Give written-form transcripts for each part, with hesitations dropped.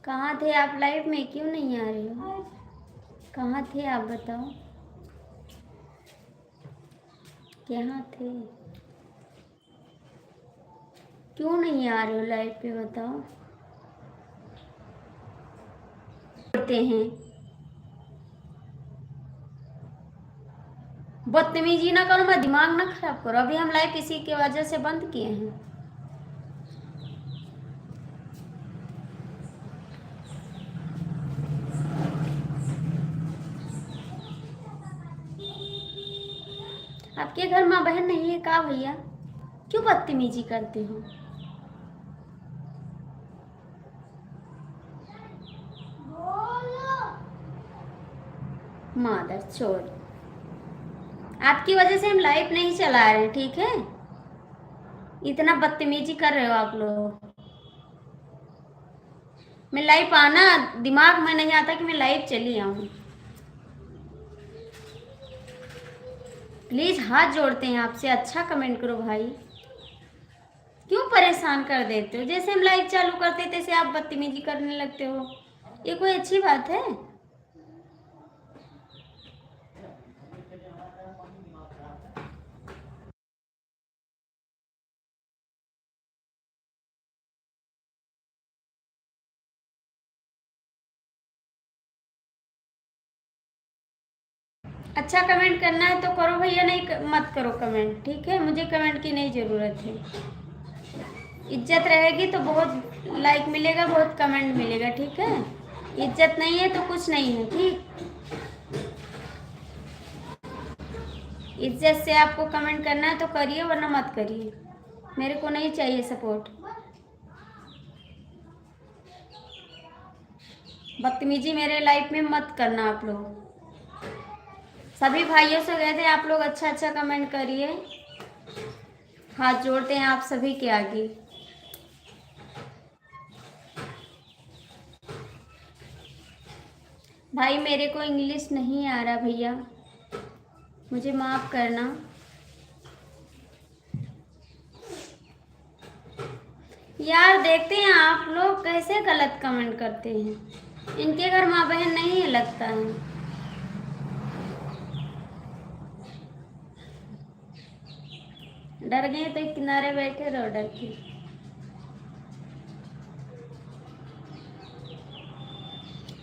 कहाँ थे आप? लाइव में क्यों नहीं आ रहे हो? कहाँ थे आप बताओ, कहाँ थे? क्यों नहीं आ रहे हो लाइव पे बताओ? करते हैं बदतमीजी ना करो, मैं दिमाग ना खराब करो। अभी हम लाइव किसी की वजह से बंद किए हैं। आपके घर माँ बहन नहीं है का भैया? क्यों बदतमीजी करते हो? मादर चोर, आपकी वजह से हम लाइव नहीं चला रहे हैं, ठीक है? इतना बदतमीजी कर रहे हो आप लोग। मैं लाइव आना दिमाग में नहीं आता कि मैं लाइव चली आऊं। प्लीज हाथ जोड़ते हैं आपसे, अच्छा कमेंट करो भाई। क्यों परेशान कर देते हो? जैसे हम लाइव चालू करते तैसे आप बदतमीजी करने लगते हो। ये कोई अच्छी बात है? अच्छा कमेंट करना है तो करो भैया, नहीं मत करो कमेंट, ठीक है? मुझे कमेंट की नहीं ज़रूरत है। इज्जत रहेगी तो बहुत लाइक मिलेगा, बहुत कमेंट मिलेगा, ठीक है? इज्जत नहीं है तो कुछ नहीं है, ठीक? इज्जत से आपको कमेंट करना है तो करिए, वरना मत करिए। मेरे को नहीं चाहिए सपोर्ट। बदतमीजी मेरे लाइफ में मत करना आप लोग। सभी भाइयों से कहते हैं आप लोग अच्छा अच्छा कमेंट करिए। हाथ जोड़ते हैं आप सभी के आगे। भाई मेरे को इंग्लिश नहीं आ रहा भैया, मुझे माफ़ करना। यार देखते हैं आप लोग कैसे गलत कमेंट करते हैं। इनके घर माँ बहन नहीं है लगता है। डर गए तो किनारे बैठे रहो डर के।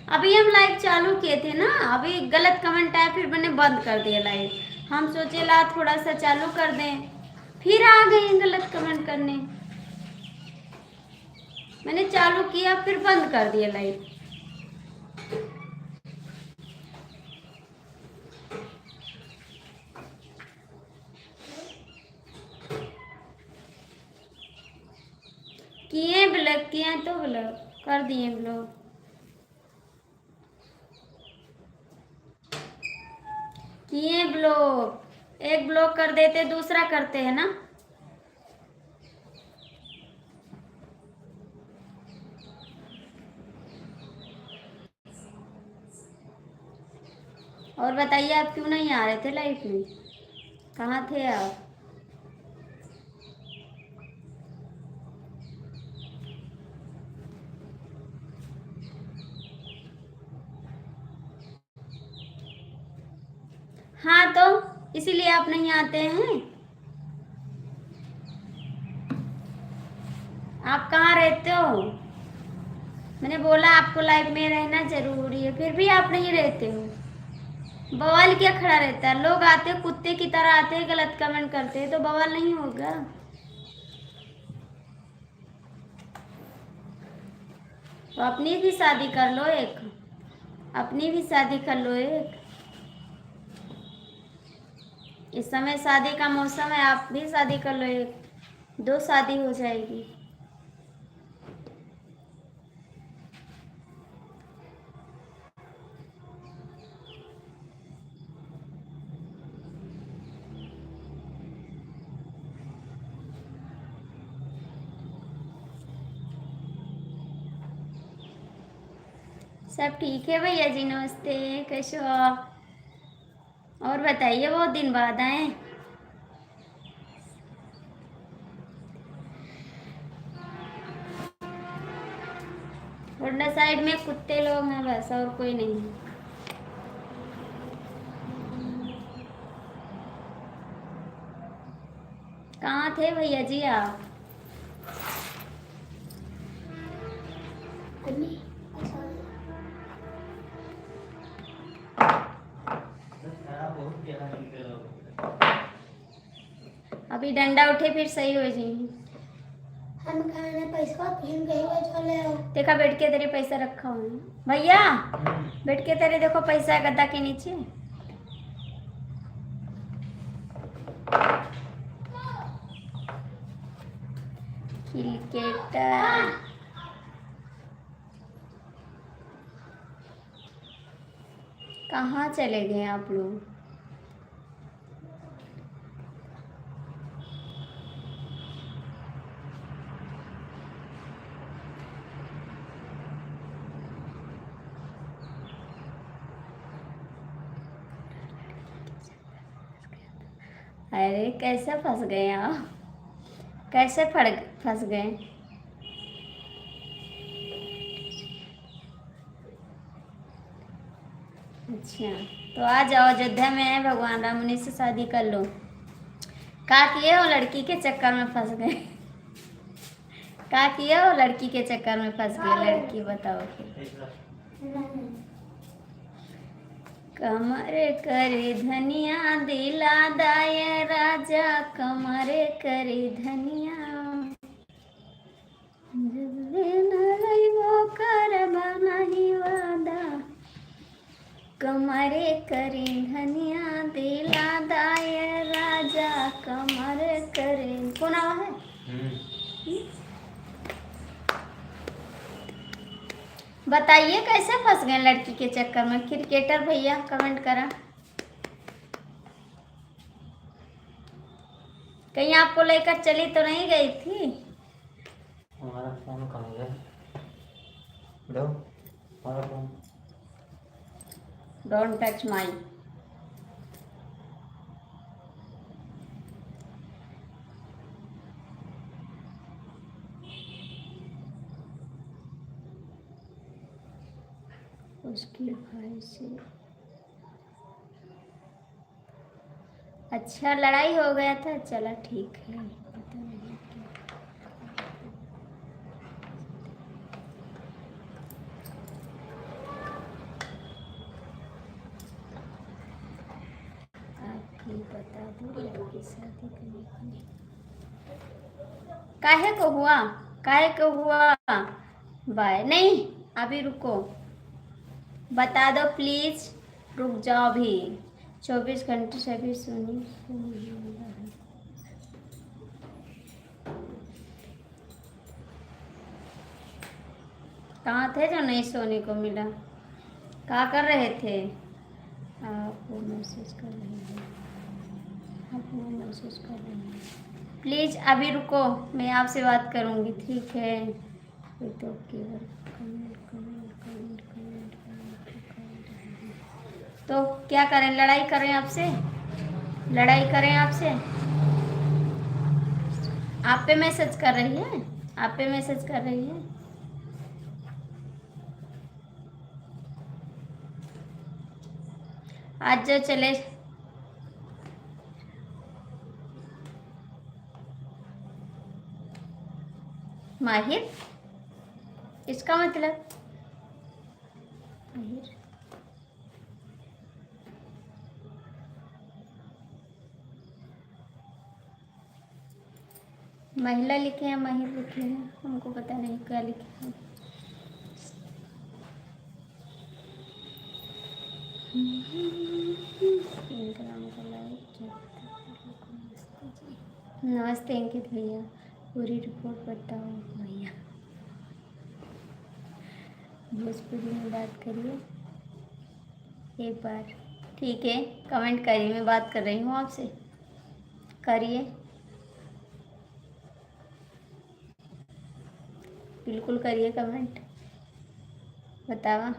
अभी हम लाइव चालू किए थे ना, अभी गलत कमेंट आया, फिर मैंने बंद कर दिया लाइव। हम सोचे ला थोड़ा सा चालू कर दें, फिर आ गए गलत कमेंट करने। मैंने चालू किया फिर बंद कर दिया लाइव। किए ब्लॉक किए तो ब्लॉक कर दिए ब्लॉक। किए ब्लॉक, एक ब्लॉक कर देते दूसरा करते हैं ना। और बताइए आप क्यों नहीं आ रहे थे लाइफ में? कहाँ थे आप? हाँ तो इसीलिए आप नहीं आते हैं। आप कहाँ रहते हो? मैंने बोला आपको लाइफ में रहना जरूरी है, फिर भी आप नहीं रहते हो। बवाल क्या खड़ा रहता है? लोग आते हैं कुत्ते की तरह आते हैं, गलत कमेंट करते हैं, तो बवाल नहीं होगा? तो अपनी भी शादी कर लो एक, अपनी भी शादी कर लो एक। इस समय शादी का मौसम है, आप भी शादी कर लो एक, दो शादी हो जाएगी। सब ठीक है भैया जी, नमस्ते, कैसे हो आप? और बताइए, बहुत दिन बाद आए। होंडा साइड में कुत्ते लोग हैं बस, और कोई नहीं है। कहाँ थे भैया जी आप? अभी डंडा उठे फिर सही हो जाएंगे। हम खाने पैसा फिर कहीं चले आओ। देखा बैठ के तेरे पैसा रखा हुआ है भैया, बैठ के तेरे देखो पैसा गद्दा के नीचे। क्रिकेटर कहाँ चले गए आप लोग? अरे कैसे फंस गए आप? कैसे फंस गए? अच्छा तो आ जाओ, अयोध्या में है भगवान राम, उन्हीं से शादी कर लो। क्या किए हो, लड़की के चक्कर में फंस गए? क्या किए हो, लड़की के चक्कर में फंस गए? लड़की बताओ फिर। कमर करे धनिया दिला दाय राजा, कमर करे धनिया कर बनाही वादा, कमरे करे धनिया दिला दाय राजा, कमर करे। कौन आवा है? बताइए कैसे फंस गए लड़की के चक्कर में? क्रिकेटर भैया कमेंट करा। कहीं आपको लेकर चली तो नहीं गई थी? हमारा फोन कहाँ है? दो हमारा फोन। Don't touch my. उसकी भाई से अच्छा लड़ाई हो गया था, चला ठीक है। पता नहीं क्या। आप ही बता दो लड़की शादी करने के लिए काहे को हुआ? काहे को हुआ? बाय नहीं, अभी रुको, बता दो प्लीज, रुक जाओ अभी। 24 घंटे से अभी सुनी। कहाँ थे जो नहीं सोने को मिला? क्या कर रहे थे? आप वो मैसेज कर रहे हैं, आप वो मैसेज कर रहे हैं। प्लीज़ अभी रुको, मैं आपसे बात करूँगी, ठीक है? ये तो केवल comment comment comment comment comment. तो क्या करें, लड़ाई करें आपसे? लड़ाई करें आपसे? आप पे मैसेज कर रही है, आप पे मैसेज कर रही है। आज जो चले माहिर, इसका मतलब माहिर महिला लिखे हैं, माहिर लिखे हैं, हमको पता नहीं क्या लिखे हैं। नमस्ते अंकित भैया, पूरी रिपोर्ट बताओ भैया। भोजपुरी में बात करिए एक बार, ठीक है? कमेंट करिए, मैं बात कर रही हूँ आपसे, करिए, बिल्कुल करिए कमेंट, बतावा।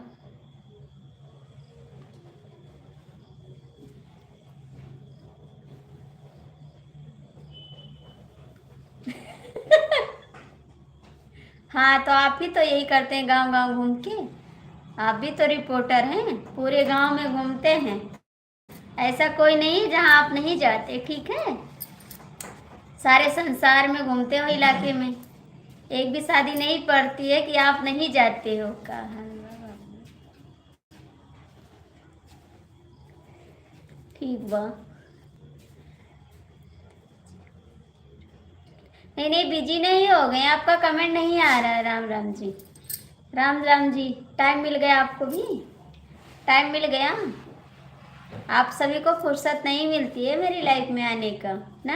हाँ तो आप भी तो यही करते हैं गांव गांव घूम के। आप भी तो रिपोर्टर हैं, पूरे गांव में घूमते हैं। ऐसा कोई नहीं जहां आप नहीं जाते, ठीक है। सारे संसार में घूमते हो इलाके में। एक भी शादी नहीं पड़ती है कि आप नहीं जाते हो। कहा ठीक बा। नहीं नहीं, बिजी नहीं हो गए, आपका कमेंट नहीं आ रहा है। राम राम जी, राम राम जी। टाइम मिल गया आपको भी, टाइम मिल गया। आप सभी को फुर्सत नहीं मिलती है मेरी लाइफ में आने का ना।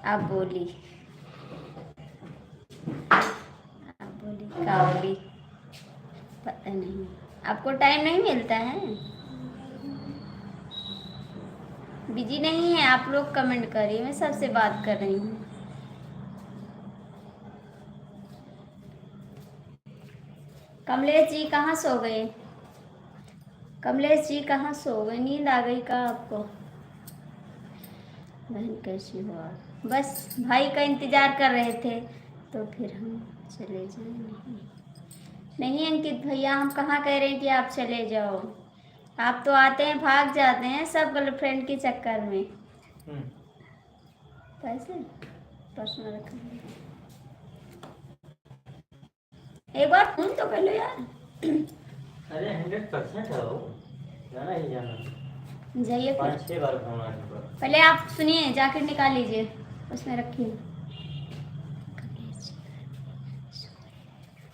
आप बोली, आप बोली क्या बोली, पता नहीं। आपको टाइम नहीं मिलता है, बिजी नहीं है आप लोग। कमेंट करिए, मैं सबसे बात कर रही हूँ। कमलेश जी कहाँ सो गए? कमलेश जी कहाँ सो गए? नींद आ गई का आपको? बहन कैसी हो आप? बस भाई का इंतजार कर रहे थे तो फिर हम चले जाए। नहीं नहीं अंकित भैया, हम कहाँ कह रहे हैं कि आप चले जाओ। आप तो आते हैं भाग जाते हैं सब गर्लफ्रेंड के चक्कर में। कैसे पर्सनल रखेंगे? एक बार फोन तो कर लो यार। अरे 100% है वो, जाना ही जाना। जाइए फिर। 5-6 बार फोन आ चुका। पहले आप सुनिए, जैकेट निकाल लीजिए, उसमें रखिए।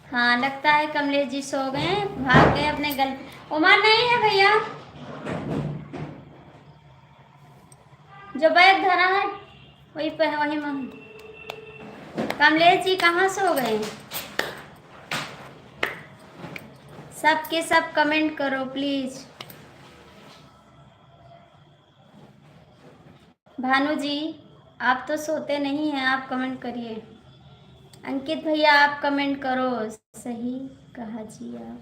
हाँ लगता है कमलेश जी सो गए, भाग गए अपने गल। उमर नहीं है भैया, जो बैग धरा है वही पे है, वही में। कमलेश जी कहाँ सो गए? सब के सब कमेंट करो प्लीज। भानु जी आप तो सोते नहीं हैं, आप कमेंट करिए। अंकित भैया आप कमेंट करो। सही कहा जी आप,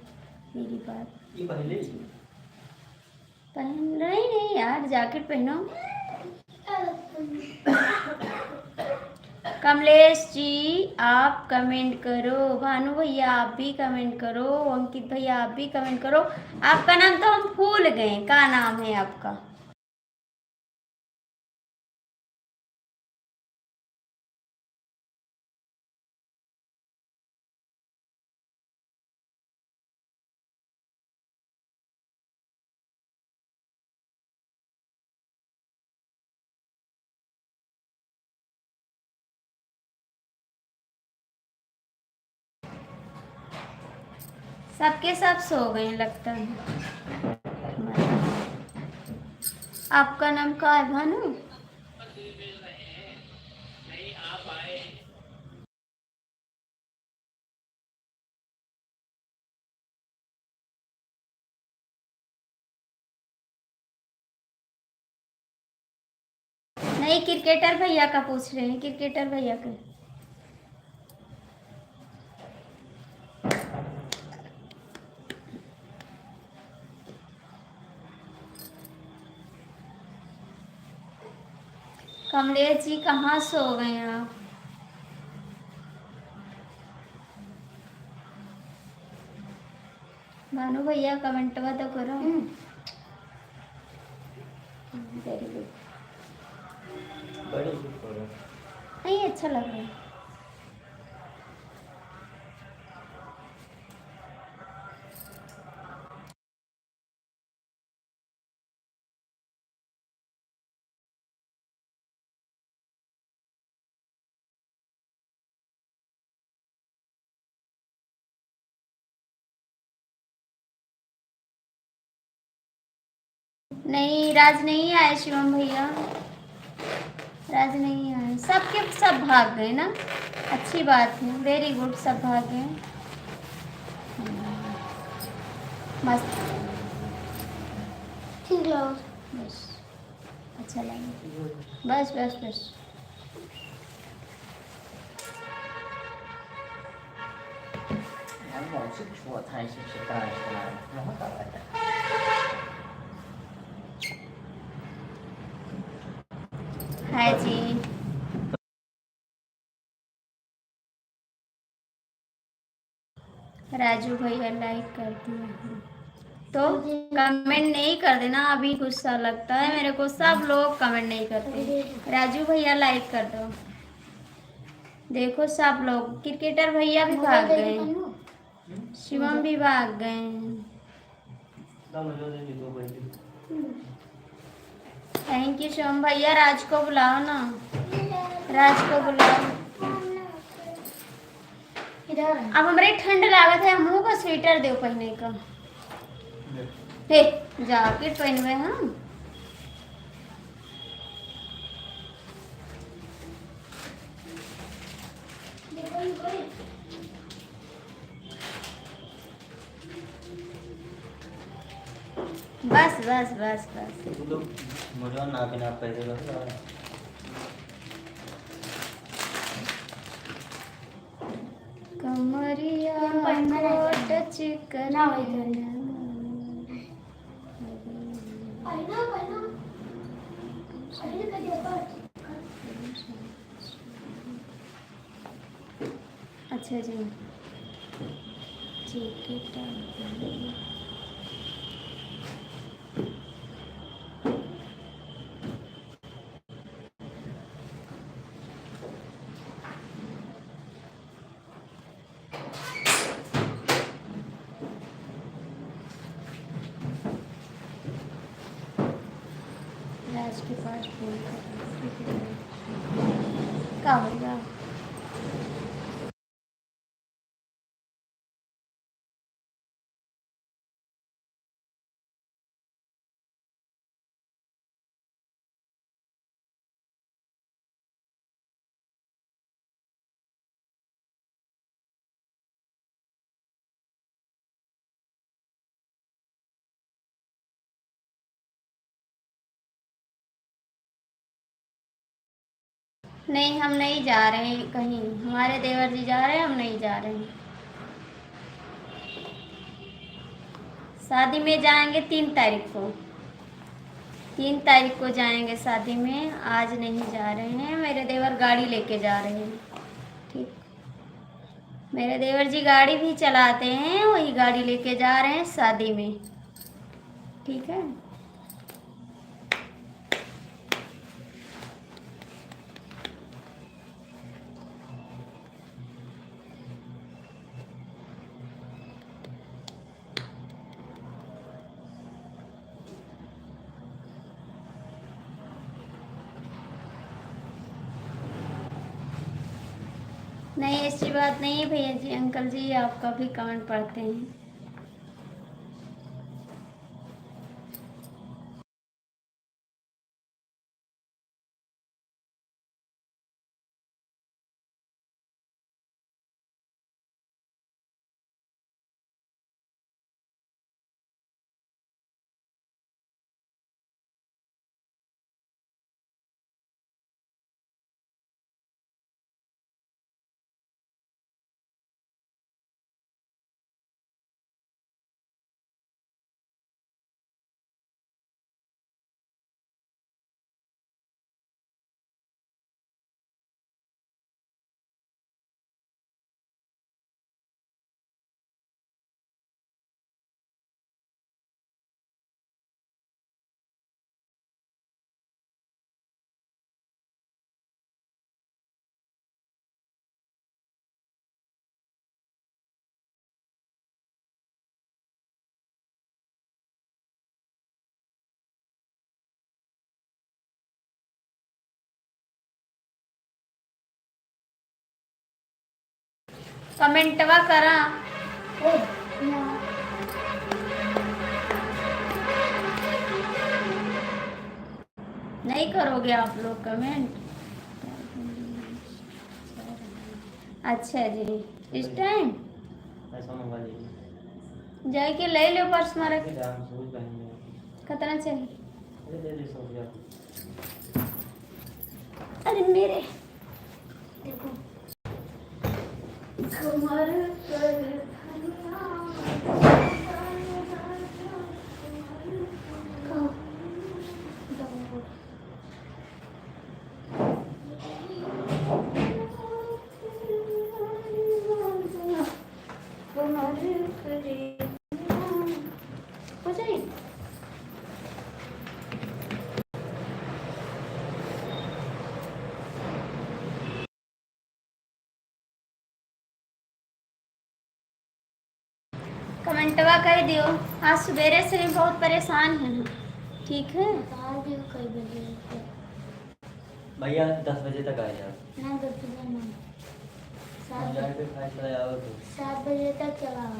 मेरी बात। ये पहले पहन रही नहीं यार, जैकेट पहनो। कमलेश जी आप कमेंट करो, भानु भैया आप भी कमेंट करो, अंकित भैया आप भी कमेंट करो। आपका नाम तो हम भूल गए, क्या नाम है आपका? सबके सब सो गए लगता है। आपका नाम क्या है भानु? नहीं क्रिकेटर भैया का पूछ रहे हैं, क्रिकेटर भैया का। कमलेश जी कहाँ सो गए आप? भानु भैया कमेंटवा तो करो। Very good. बड़ी फोटो नहीं अच्छा लग रहा है। नहीं राज नहीं आए शिवम भैया, राज नहीं आए। सबके सब भाग गए ना, अच्छी बात है, वेरी गुड, सब भाग गए। मस्त, ठीक लो बस, अच्छा लगा, बस बस बस।我是说他是大人出来，然后打来的。हाय जी। राजू भैया लाइक कर दिया है तो कमेंट नहीं कर देना, अभी गुस्सा लगता है मेरे को, सब लोग कमेंट नहीं करते। राजू भैया लाइक कर दो। देखो सब लोग, क्रिकेटर भैया भी भाग गए, शिवम भी भाग गए। थैंक यू शिवम भैया। राज को बुलाओ ना, राज को बुलाओ। अब हमारे ठंड लागत है, हम लोग का स्वेटर दो पहने का। हे जैकेट पहनवे हम। बस बस बस बस मुझे ना बिना पैसे का कमरिया को टच करना। अच्छा जी जैकेट राज के पास फोन कर क्या होगा। नहीं हम नहीं जा रहे हैं कहीं, हमारे देवर जी जा रहे हैं, हम नहीं जा रहे हैं। शादी में जाएंगे 3 तारीख को, 3 तारीख को जाएंगे शादी में, आज नहीं जा रहे हैं। मेरे देवर गाड़ी लेके जा रहे हैं। ठीक, मेरे देवर जी गाड़ी भी चलाते हैं, वही गाड़ी लेके जा रहे हैं शादी में। ठीक है। नहीं ऐसी बात नहीं है भैया जी, अंकल जी आपका भी कमेंट पढ़ते हैं। कमेंटवा करा। नहीं करोगे आप लोग कमेंट? अच्छा जी इस टाइम जाके ले लो पर्स मारा कितना चाहिए। अरे मेरे देखो कमर पर कमेंटवा कह दियो। आज सवेरे से ही बहुत परेशान है ना, ठीक है। कई बजे भैया 10 बजे तक आ जाओ। ना 10 बजे ना, हम जाए पे खाए चले आओ तो 7 बजे तक चलाओ।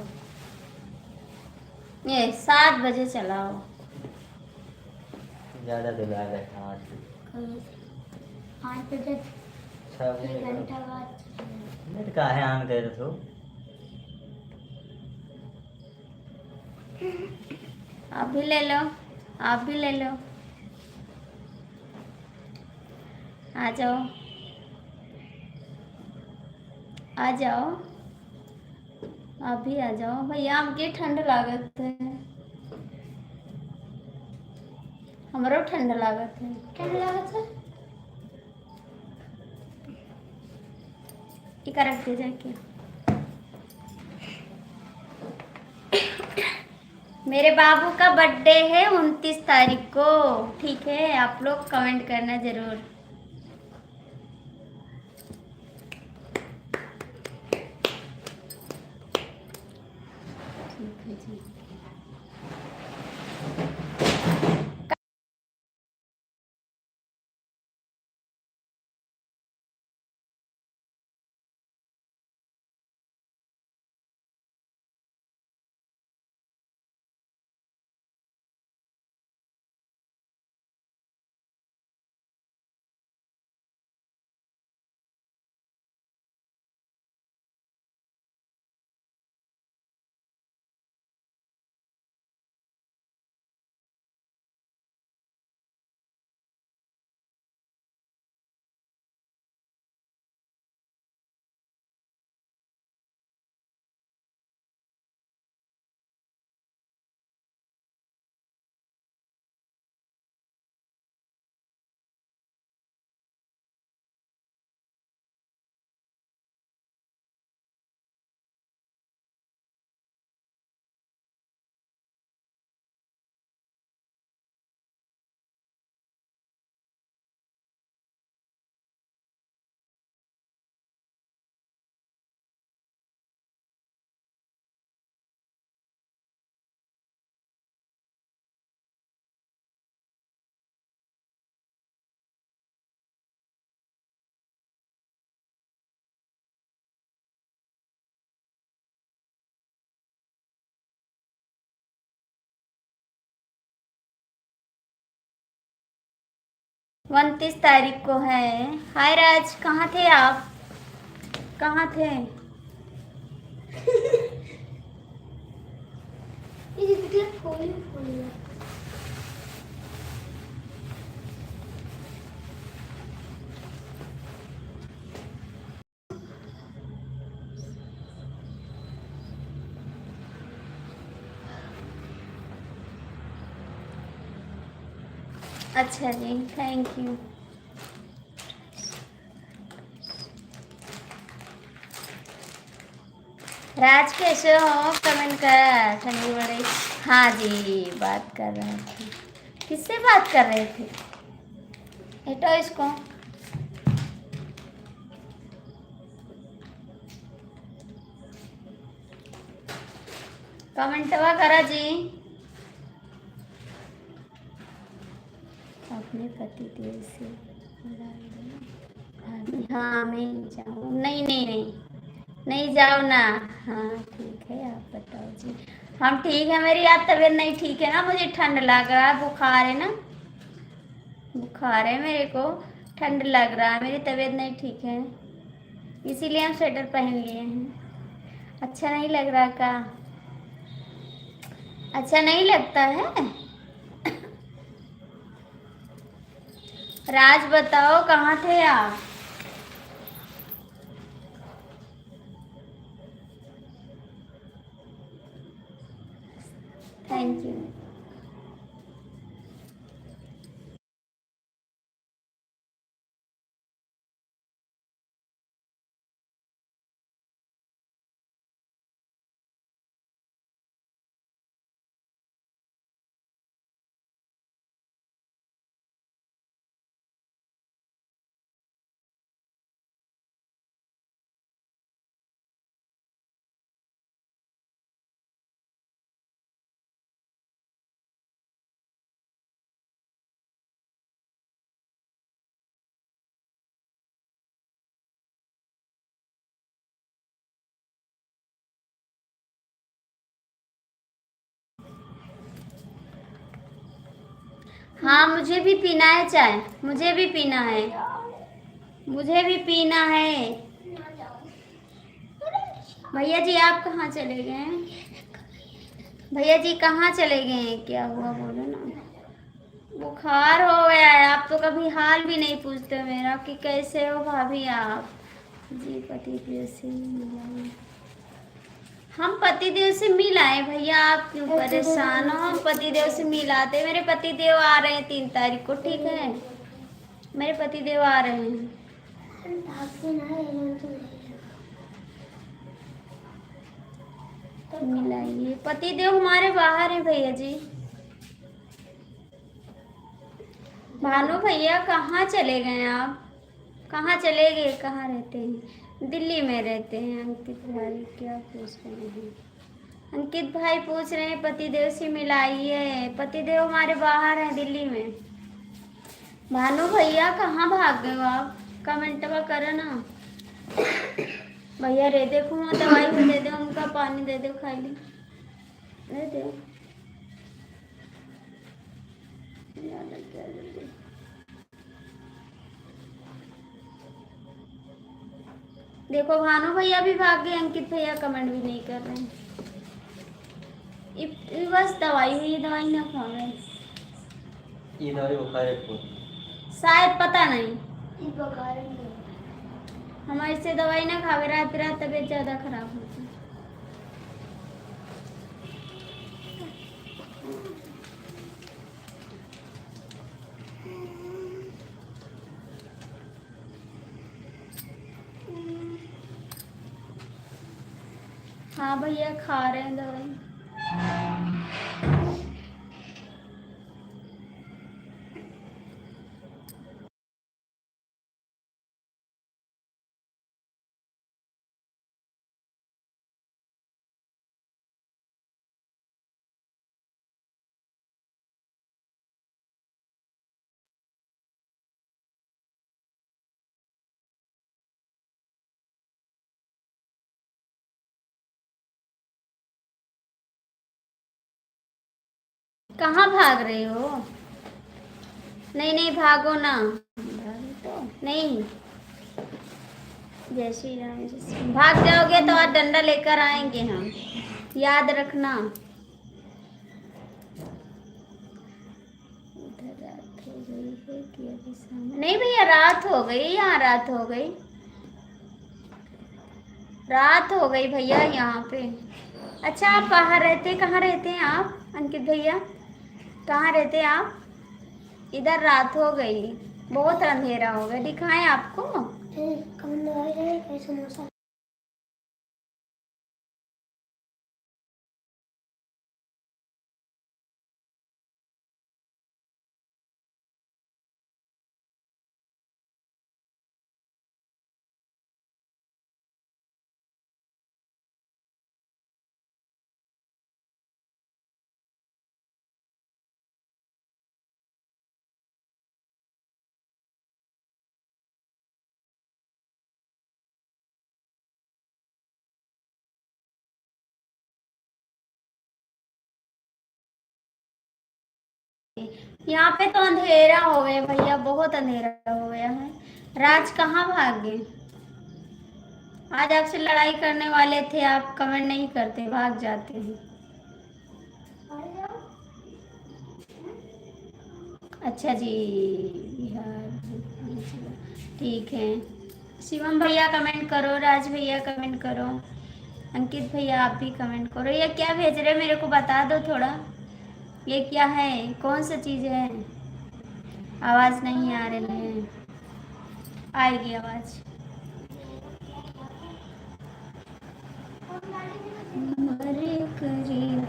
ये 7 बजे चलाओ। ज़्यादा दिला रहे हैं आज भी। 5 बजे 6 बजे 1 निकलो। घंटा बाद चलाओ। नेट का है आन कर तो आप भी ले लो, आप भी ले लो। आ जाओ, आ जाओ, आप भी आ जाओ भैया। हमके ठंड लागत है, हमरो ठंड लागत है। क्या लागत है? टीका रख दे जाके। मेरे बाबू का बर्थडे है 29 तारीख को, ठीक है। आप लोग कमेंट करना जरूर। ठीक है जी। उनतीस तारीख को है। हाय राज, कहाँ थे आप, कहाँ थे? ये कितना खोली खोली है। अच्छा जी, थैंक यू। राज कैसे हो, कमेंट करा। ठंडी बड़ी। हाँ जी, बात कर रहे थे। किससे बात कर रहे थे? हटो इसको। कमेंटवा करा जी। अपने पति देव से हाँ मैं जाऊँ। नहीं नहीं नहीं, नहीं जाओ ना। हाँ ठीक है, आप बताओ जी। हम ठीक है, मेरी याद तबीयत नहीं ठीक है ना, मुझे ठंड लग रहा है, बुखार है ना, बुखार है मेरे को, ठंड लग रहा है, मेरी तबीयत नहीं ठीक है, इसीलिए हम स्वेटर पहन लिए हैं। अच्छा नहीं लग रहा का? अच्छा नहीं लगता है? राज बताओ कहाँ थे आप? Thank you. हाँ मुझे भी पीना है चाय, मुझे भी पीना है, मुझे भी पीना है। भैया जी आप कहाँ चले गए हैं? भैया जी कहाँ चले गए हैं? क्या हुआ बोलो ना। बुखार हो गया है। आप तो कभी हाल भी नहीं पूछते मेरा कि कैसे हो भाभी आप। जी पतिदेव से मिला, हम पतिदेव से मिल आए भैया, आप क्यों परेशान हो? हम पतिदेव से मिल आते। मेरे पतिदेव आ रहे हैं 3 तारीख को, ठीक है? मेरे पतिदेव आ रहे हैं। मिलाइए, पतिदेव हमारे बाहर हैं भैया जी। भानु भैया कहाँ चले गए आप? कहाँ चले गए? कहाँ रहते हैं? दिल्ली में रहते हैं। अंकित भाई क्या पूछ रहे हैं? अंकित भाई पूछ रहे हैं पतिदेव से मिलाइए। पतिदेव हमारे बाहर हैं दिल्ली में। भानु भैया कहाँ भाग गए हो आप? कमेंट करो ना भैया। रे देखो वहाँ दवाई भी दे दो, उनका पानी दे दो, खाई ली दे दो। देखो भानु भैया भी भाग गए, अंकित भैया कमेंट भी नहीं कर रहे हैं। बस दवाई हुई, दवाई ना खा रहे ये दवाई बुखार है को शायद, पता नहीं। ये बुखार है। हमारे से दवाई ना खावे, रात रात तबीयत ज्यादा खराब होती है। हाँ भैया खा रहे हैं दवाई। कहाँ भाग रहे हो? नहीं नहीं भागो ना, तो नहीं। जय श्री राम। भाग जाओगे तो आज डंडा लेकर आएंगे हम, याद रखना। उधर रात हो गई है कि अभी सामने? नहीं भैया रात हो गई, यहाँ रात हो गई, रात हो गई भैया यहाँ पे। अच्छा आप बाहर रहते, कहाँ रहते हैं आप अंकित भैया? कहाँ रहते हैं आप? इधर रात हो गई, बहुत अंधेरा हो गया। दिखाएं आपको? समोसा यहाँ पे तो अंधेरा हो गया भैया, बहुत अंधेरा हो गया है। राज कहाँ भाग गए? आज आपसे लड़ाई करने वाले थे, आप कमेंट नहीं करते, भाग जाते हैं। अच्छा जी, बिहार, ठीक है। शिवम भैया कमेंट करो, राज भैया कमेंट करो, अंकित भैया आप भी कमेंट करो। ये क्या भेज रहे मेरे को बता दो थोड़ा, ये क्या है? कौन सा चीज़ है? आवाज़ नहीं आ रही है। आएगी आवाज़। मरे करीब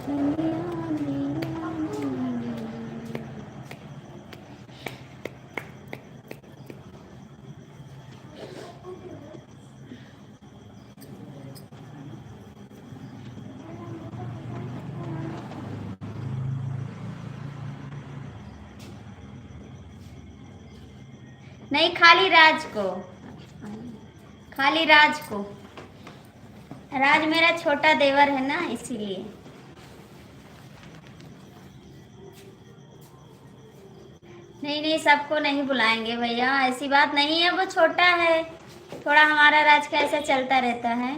नहीं, खाली राज को, खाली राज को। राज मेरा छोटा देवर है ना, इसीलिए। नहीं नहीं, सबको नहीं बुलाएंगे भैया, ऐसी बात नहीं है, वो छोटा है थोड़ा, हमारा राज का ऐसा चलता रहता है,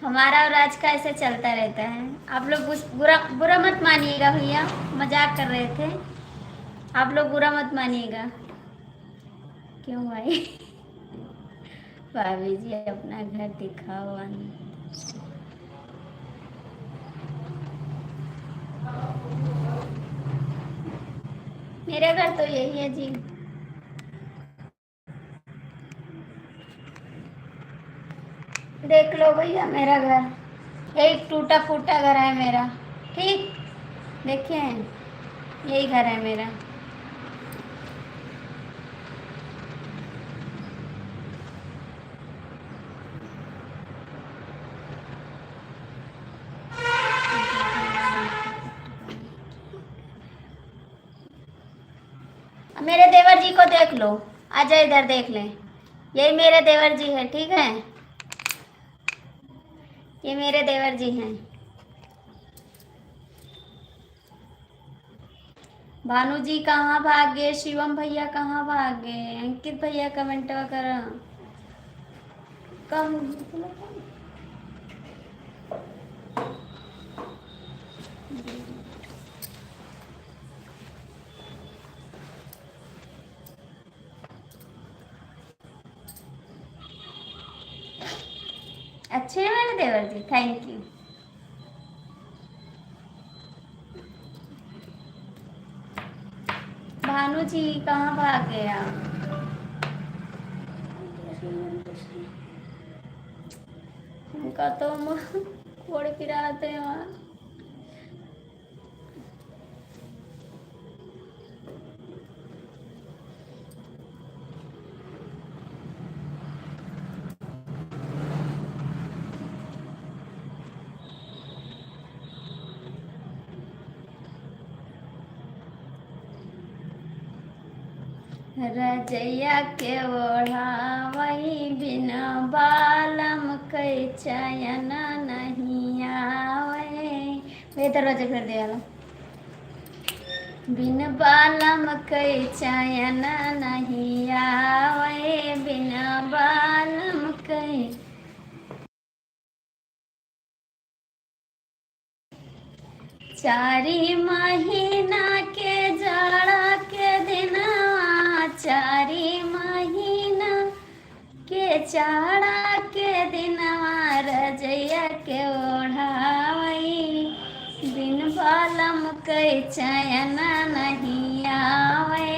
हमारा और राज का ऐसे चलता रहता है। आप लोग बुरा बुरा मत मानिएगा भैया, मजाक कर रहे थे, आप लोग बुरा मत मानिएगा। क्यों भाई? भाभी जी अपना घर दिखाओ। मेरा घर तो यही है जी। देख लो भैया मेरा घर, एक टूटा फूटा घर है मेरा, ठीक, देखिए यही घर है मेरा। मेरे देवर जी को देख लो, आजा इधर देख लें, यही मेरे देवर जी है, ठीक है, ये मेरे देवर जी हैं। भानु जी कहाँ भाग गए, शिवम भैया कहाँ भाग गए, अंकित भैया कमेंट कर कम। अच्छे हैं मेरे देवर जी, थैंक यू। भानु जी कहाँ भाग गए आप? उनका तो कोड़े पिराते हैं वहाँ। रजैया के ओढ़ावई बिना बालम कई चयन नहीं आवे। वे दरवाजा कर दिया लो। बिन बालम कई चयन नहीं आवे, बिना बालम कई। चारी महीना के जाड़ा के दिनवा, चारी महीना के जाड़ा के दिनवा, रजैया के ओढ़ावई बिन बालम कई चयन नहीं आवे,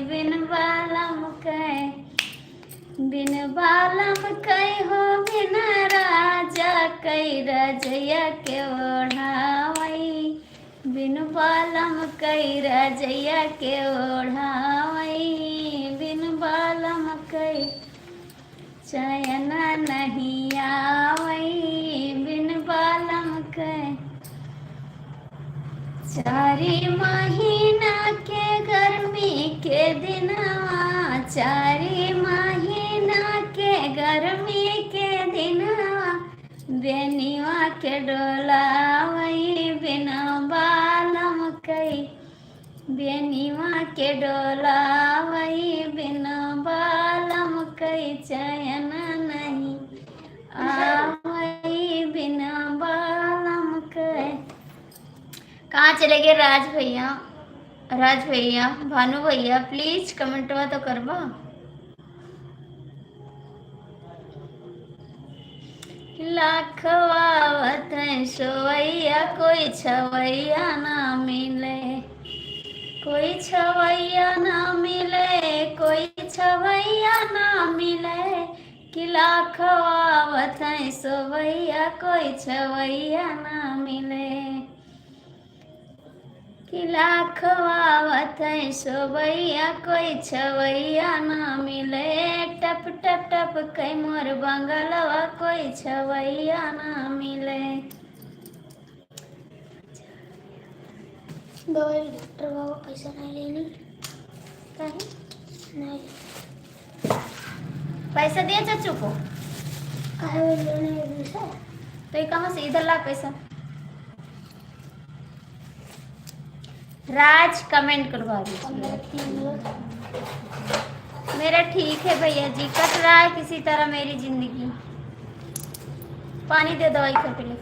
बिन बालम कई हो बिन राजा कई, रजैया के ओढ़ावई बिन बालम कई, रजैया के ओढ़ावई बिन बालम कई चयन नहीं आवई, बिन बालम कई। चारी महीना के गर्मी के दिनवा, चारी महीना के गर्मी के दिनवा, बेनिवा के डोलावई बिना बालम कई, बेनिवा के डोलावई बिना बालम कई चयन नहीं आवई, बिना बालम कई। कहाँ चले गए राज भैया? राज भैया, भानु भैया, प्लीज कमेंटवा तो करबा। लाखवावत है सोवैया, कोई छवैया ना मिले, कोई छवैया ना मिले, कोई छवैया ना मिले, कि लाखवावत है सोवैया, कोई छवैया ना मिले, कि लाखवावत है सोवैया, कोई छवैया ना मिले, टप टप टप कई मोर बंगलवा, कोई छवैया ना मिले। दवाई डॉक्टर बाबा पैसा नहीं लेनी, नहीं पैसा दिया चाचू को? कहे लेने पैसा? तो ये कहाँ से, इधर ला पैसा। राज कमेंट करवा दीजिए। मेरा 3 मेरा ठीक है भैया जी, कट रहा है किसी तरह मेरी जिंदगी। पानी दे दो एक पहले।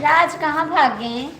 राज कहाँ भाग गए हैं?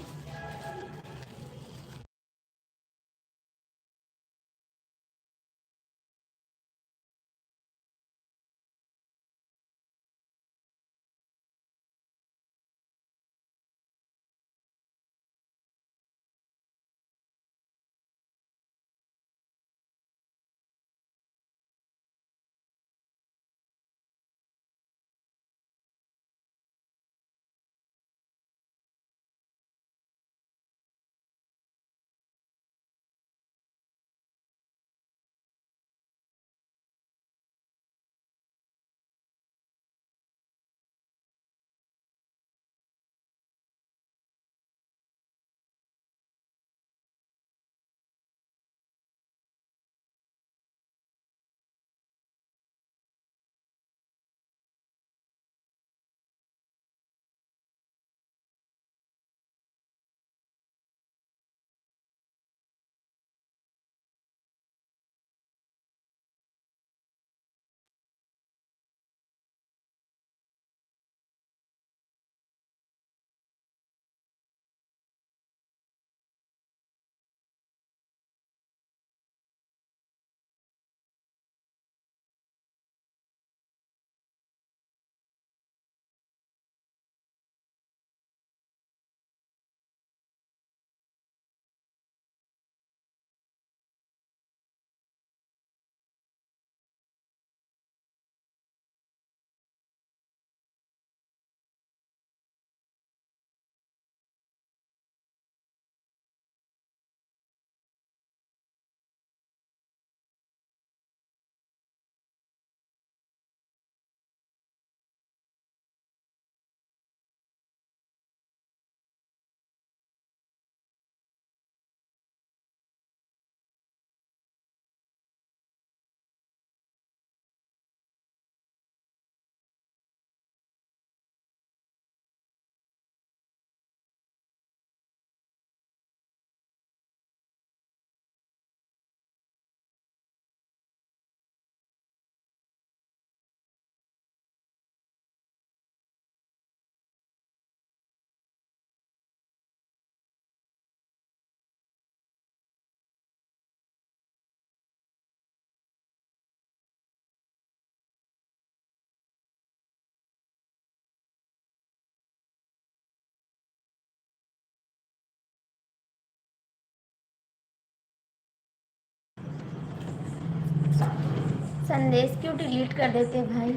संदेश क्यों डिलीट कर देते भाई?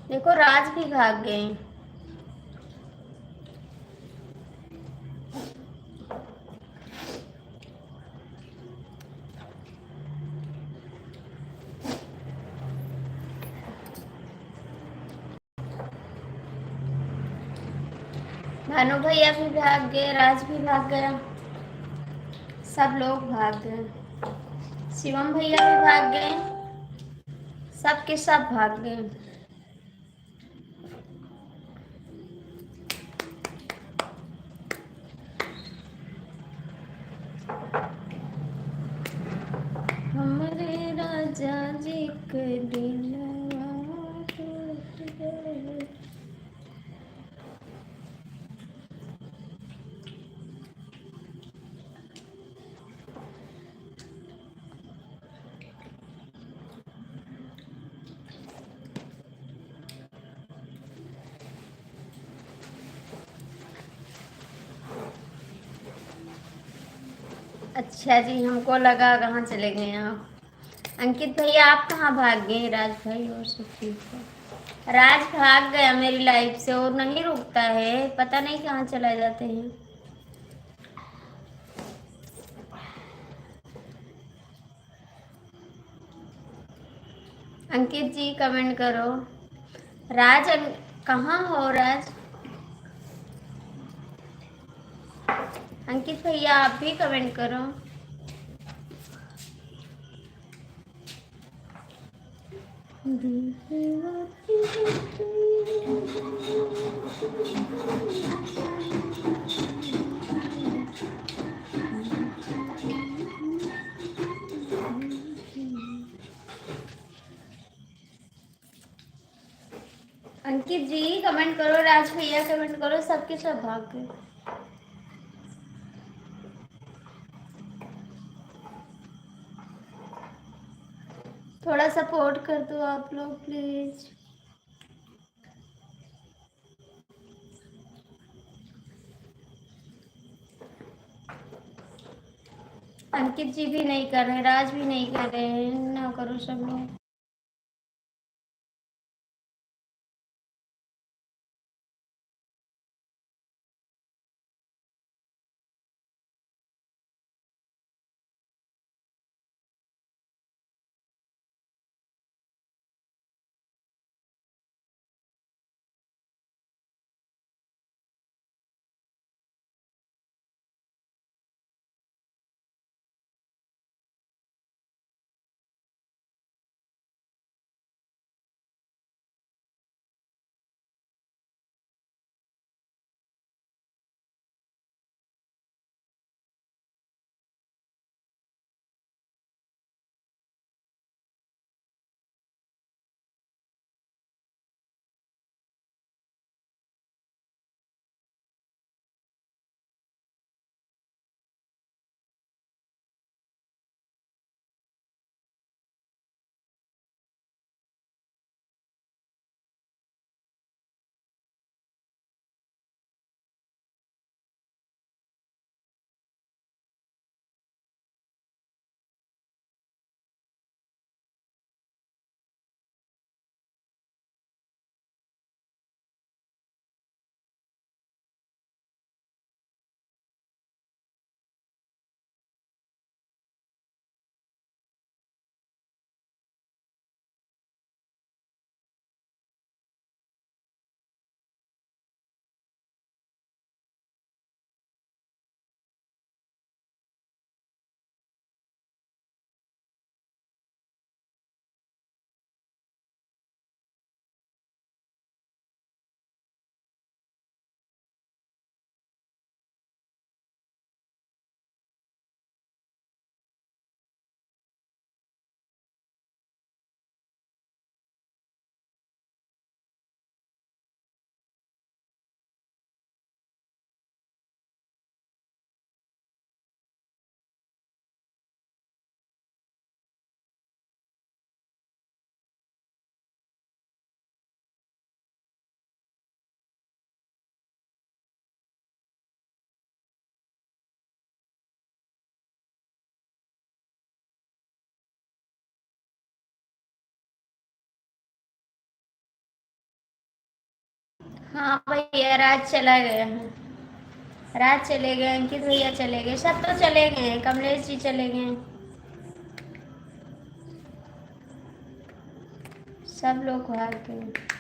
देखो राज भी भाग गए। भानु भैया भी भाग गए, राज भी भाग गया, सब लोग भाग गए। शिवम भैया भी भाग गए, सब के सब भाग गए। हमारे राजा जी के दिलवा टूट गए। अच्छा जी, हमको लगा कहाँ चले गए आप। अंकित भैया आप कहाँ भाग गए? राज भाई और सब ठीक है। राज भाग गया मेरी लाइफ से और नहीं रुकता है, पता नहीं कहाँ चला जाते हैं। अंकित जी कमेंट करो। राज कहाँ हो राज? अंकित भैया आप भी कमेंट करो। अंकित जी कमेंट करो, राज भैया कमेंट करो, सबके सब भाग गए। थोड़ा सपोर्ट कर दो आप लोग प्लीज। अंकित जी भी नहीं कर रहे, राज भी नहीं कर रहे, ना करो सब लोग। हाँ भैया राज चला गया है, राज चले गए, अंकित भैया चले गए, सब तो चले गए हैं, कमलेश जी चले गए हैं, सब लोग भाग गए।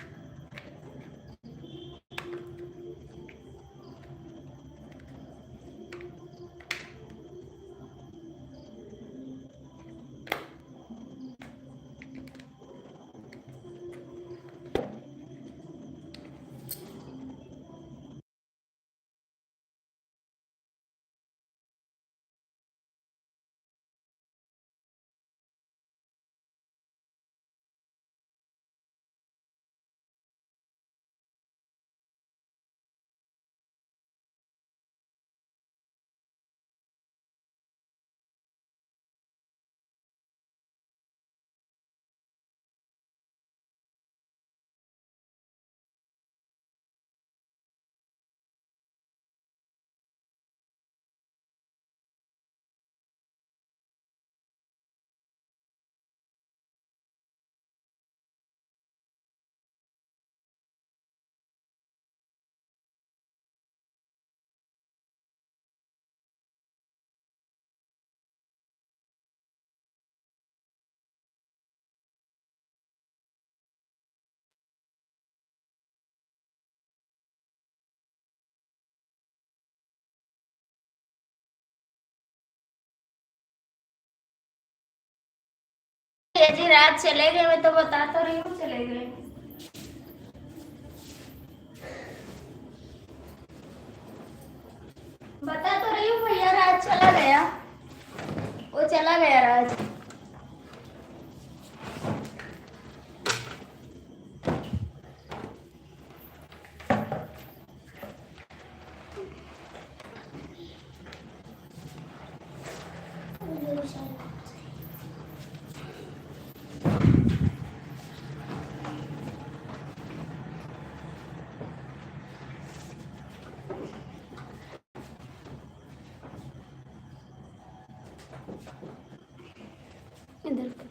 भैया जी रात चले गए, मैं तो बता तो रही हूँ चले गए। बता तो रही हूँ भैया राज चला गया, वो चला गया राज। मेरे साथ इधर